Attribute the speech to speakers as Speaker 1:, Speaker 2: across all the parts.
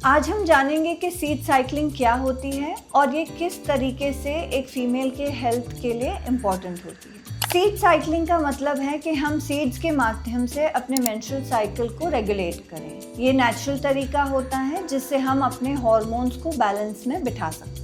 Speaker 1: आज हम जानेंगे कि सीड साइकिलिंग क्या होती है और ये किस तरीके से एक फीमेल के हेल्थ के लिए इम्पॉर्टेंट होती है। सीड साइकिलिंग का मतलब है कि हम सीड्स के माध्यम से अपने मेंस्ट्रुअल साइकिल को रेगुलेट करें। ये नेचुरल तरीका होता है जिससे हम अपने हार्मोन्स को बैलेंस में बिठा सकते हैं।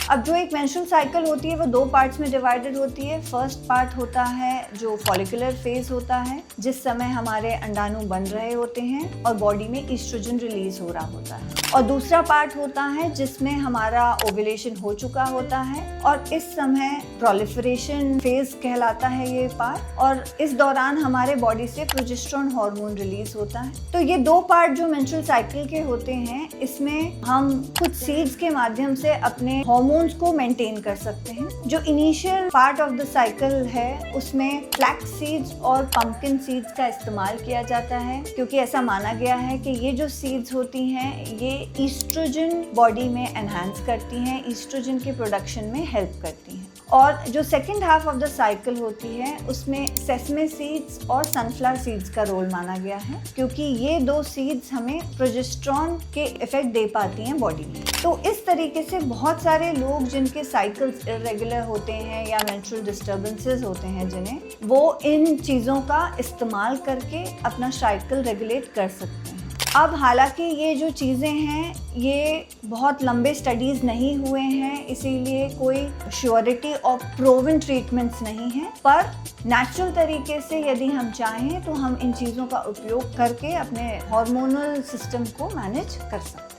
Speaker 1: अब जो एक मेंस्ट्रुअल साइकिल होती है वो दो पार्ट्स में डिवाइडेड होती है। फर्स्ट पार्ट होता है जो फॉलिकुलर फेज होता है, जिस समय हमारे अंडाणु बन रहे होते हैं और बॉडी में ईस्ट्रोजन रिलीज हो रहा होता है। और दूसरा पार्ट होता है जिसमें हमारा ओव्यूलेशन हो चुका होता है और इस समय प्रोलिफरेशन फेज कहलाता है ये पार्ट, और इस दौरान हमारे बॉडी से प्रोजेस्टेरोन हार्मोन रिलीज होता है। तो ये दो पार्ट जो मेंस्ट्रुअल साइकिल के होते हैं, इसमें हम कुछ सीड्स के माध्यम से अपने हार्मोन्स को मेंटेन कर सकते हैं। जो initial part of the cycle है उसमें फ्लैक्स सीड्स और पंपकिन सीड्स का इस्तेमाल किया जाता है, क्योंकि ऐसा माना गया है कि ये जो सीड्स होती हैं ये ईस्ट्रोजन बॉडी में एनहांस करती हैं, ईस्ट्रोजन के प्रोडक्शन में हेल्प करती हैं। और जो second half of the cycle होती है उसमें सेसमे सीड्स और सनफ्लावर सीड्स का रोल माना गया है, क्योंकि ये दो सीड्स हमें प्रोजेस्टेरोन के इफेक्ट दे पाती हैं बॉडी में। तो इस तरीके से बहुत सारे लोग जिनके साइकिल्स इरेगुलर होते हैं या मेंस्ट्रुअल डिस्टर्बेंसेस होते हैं जिन्हें, वो इन चीज़ों का इस्तेमाल करके अपना साइकिल रेगुलेट कर सकते हैं। अब हालांकि ये जो चीज़ें हैं ये बहुत लंबे स्टडीज़ नहीं हुए हैं, इसीलिए कोई श्योरिटी और प्रूवन ट्रीटमेंट्स नहीं हैं, पर नेचुरल तरीके से यदि हम चाहें तो हम इन चीज़ों का उपयोग करके अपने हार्मोनल सिस्टम को मैनेज कर सकते हैं।